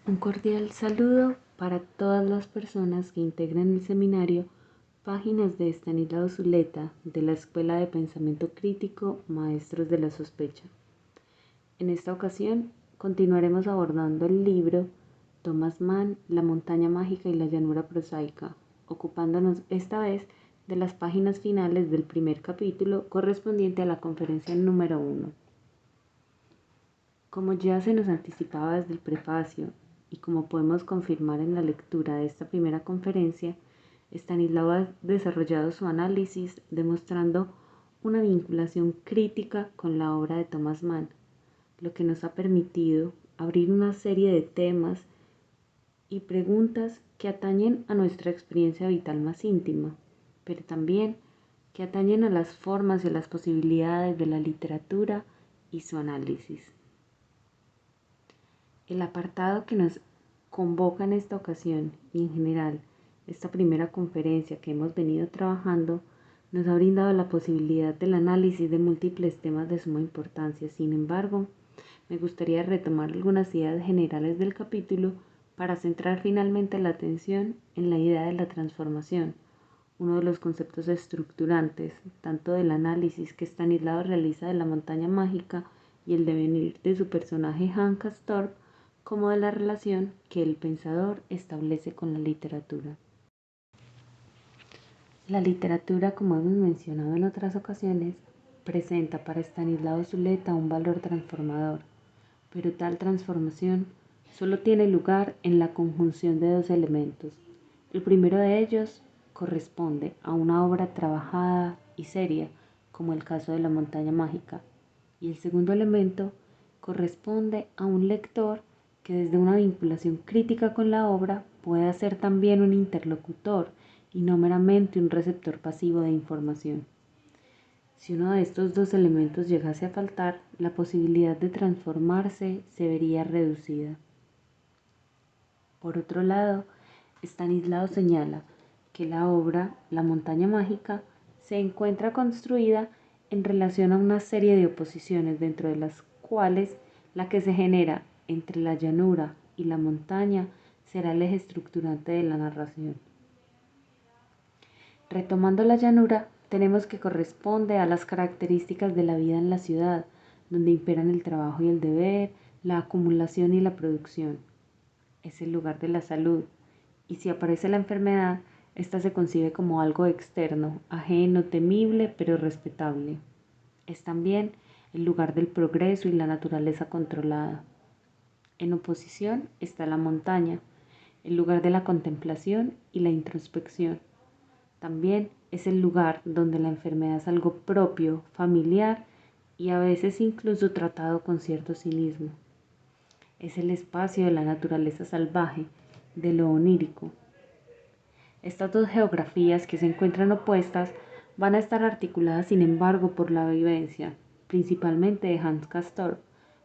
Un cordial saludo para todas las personas que integran el seminario Páginas de Estanislao Zuleta de la Escuela de Pensamiento Crítico Maestros de la Sospecha. En esta ocasión continuaremos abordando el libro Thomas Mann, La montaña mágica y la llanura prosaica, ocupándonos esta vez de las páginas finales del primer capítulo correspondiente a la conferencia número 1. Como ya se nos anticipaba desde el prefacio y como podemos confirmar en la lectura de esta primera conferencia, Estanislao ha desarrollado su análisis demostrando una vinculación crítica con la obra de Thomas Mann, lo que nos ha permitido abrir una serie de temas y preguntas que atañen a nuestra experiencia vital más íntima, pero también que atañen a las formas y a las posibilidades de la literatura y su análisis. El apartado que nos convoca en esta ocasión y en general esta primera conferencia que hemos venido trabajando nos ha brindado la posibilidad del análisis de múltiples temas de suma importancia. Sin embargo, me gustaría retomar algunas ideas generales del capítulo para centrar finalmente la atención en la idea de la transformación, uno de los conceptos estructurantes tanto del análisis que Estanislao realiza de la montaña mágica y el devenir de su personaje Hans Castorp, como de la relación que el pensador establece con la literatura. La literatura, como hemos mencionado en otras ocasiones, presenta para Estanislao Zuleta un valor transformador, pero tal transformación solo tiene lugar en la conjunción de dos elementos. El primero de ellos corresponde a una obra trabajada y seria, como el caso de la montaña mágica, y el segundo elemento corresponde a un lector que desde una vinculación crítica con la obra pueda ser también un interlocutor y no meramente un receptor pasivo de información. Si uno de estos dos elementos llegase a faltar, la posibilidad de transformarse se vería reducida. Por otro lado, Estanislao señala que la obra, La montaña mágica, se encuentra construida en relación a una serie de oposiciones, dentro de las cuales la que se genera entre la llanura y la montaña será el eje estructurante de la narración. Retomando la llanura, tenemos que corresponde a las características de la vida en la ciudad, donde imperan el trabajo y el deber, la acumulación y la producción. Es el lugar de la salud, y si aparece la enfermedad, ésta se concibe como algo externo, ajeno, temible, pero respetable. Es también el lugar del progreso y la naturaleza controlada. En oposición está la montaña, el lugar de la contemplación y la introspección. También es el lugar donde la enfermedad es algo propio, familiar y a veces incluso tratado con cierto cinismo. Es el espacio de la naturaleza salvaje, de lo onírico. Estas dos geografías que se encuentran opuestas van a estar articuladas sin embargo por la vivencia, principalmente de Hans Castorp,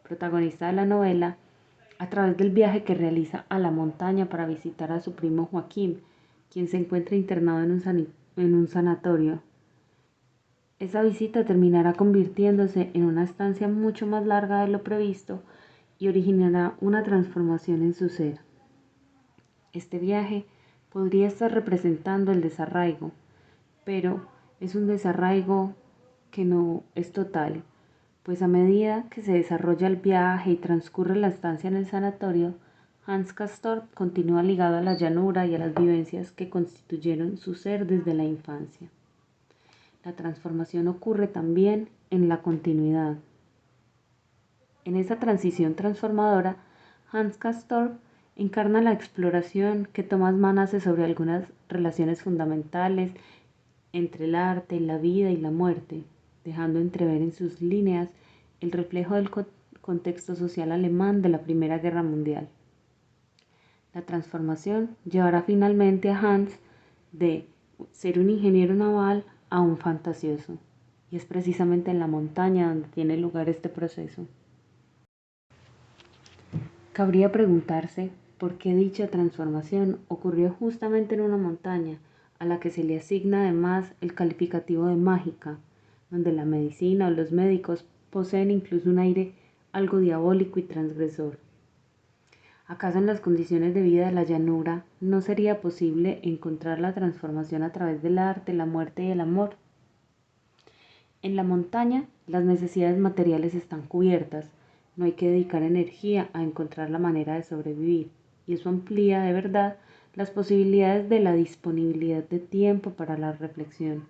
protagonista de la novela, a través del viaje que realiza a la montaña para visitar a su primo Joaquín, quien se encuentra internado en un sanatorio. Esa visita terminará convirtiéndose en una estancia mucho más larga de lo previsto y originará una transformación en su ser. Este viaje podría estar representando el desarraigo, pero es un desarraigo que no es total, pues a medida que se desarrolla el viaje y transcurre la estancia en el sanatorio, Hans Castorp continúa ligado a la llanura y a las vivencias que constituyeron su ser desde la infancia. La transformación ocurre también en la continuidad. En esa transición transformadora, Hans Castorp encarna la exploración que Thomas Mann hace sobre algunas relaciones fundamentales entre el arte, la vida y la muerte, dejando entrever en sus líneas el reflejo del contexto social alemán de la Primera Guerra Mundial. La transformación llevará finalmente a Hans de ser un ingeniero naval a un fantasioso, y es precisamente en la montaña donde tiene lugar este proceso. Cabría preguntarse por qué dicha transformación ocurrió justamente en una montaña, a la que se le asigna además el calificativo de mágica, donde la medicina o los médicos poseen incluso un aire algo diabólico y transgresor. ¿Acaso en las condiciones de vida de la llanura no sería posible encontrar la transformación a través del arte, la muerte y el amor? En la montaña, las necesidades materiales están cubiertas, no hay que dedicar energía a encontrar la manera de sobrevivir, y eso amplía de verdad las posibilidades de la disponibilidad de tiempo para la reflexión.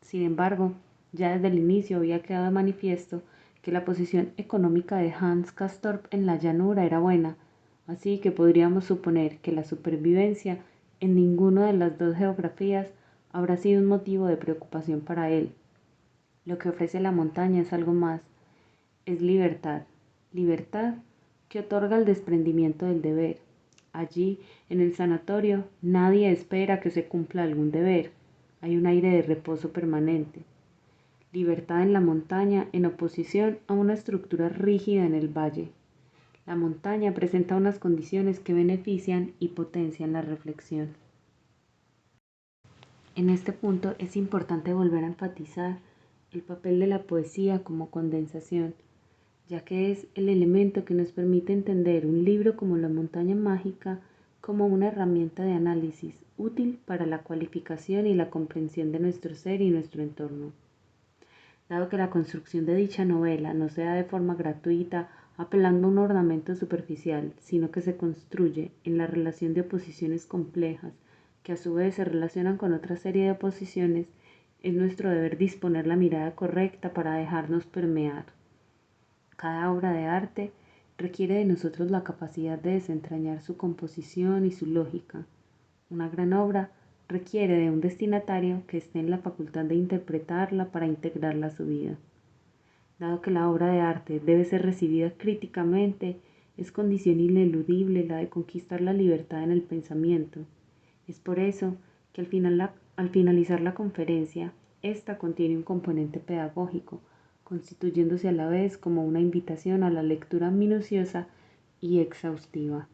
Sin embargo, ya desde el inicio había quedado de manifiesto que la posición económica de Hans Castorp en la llanura era buena, así que podríamos suponer que la supervivencia en ninguna de las dos geografías habrá sido un motivo de preocupación para él. Lo que ofrece la montaña es algo más, es libertad, libertad que otorga el desprendimiento del deber. Allí, en el sanatorio, nadie espera que se cumpla algún deber, hay un aire de reposo permanente. Libertad en la montaña en oposición a una estructura rígida en el valle. La montaña presenta unas condiciones que benefician y potencian la reflexión. En este punto es importante volver a enfatizar el papel de la poesía como condensación, ya que es el elemento que nos permite entender un libro como La montaña mágica como una herramienta de análisis útil para la cualificación y la comprensión de nuestro ser y nuestro entorno. Dado que la construcción de dicha novela no se da de forma gratuita, apelando a un ornamento superficial, sino que se construye en la relación de oposiciones complejas, que a su vez se relacionan con otra serie de oposiciones, es nuestro deber disponer la mirada correcta para dejarnos permear. Cada obra de arte requiere de nosotros la capacidad de desentrañar su composición y su lógica. Una gran obra requiere de un destinatario que esté en la facultad de interpretarla para integrarla a su vida. Dado que la obra de arte debe ser recibida críticamente, es condición ineludible la de conquistar la libertad en el pensamiento. Es por eso que al finalizar la conferencia, esta contiene un componente pedagógico, constituyéndose a la vez como una invitación a la lectura minuciosa y exhaustiva.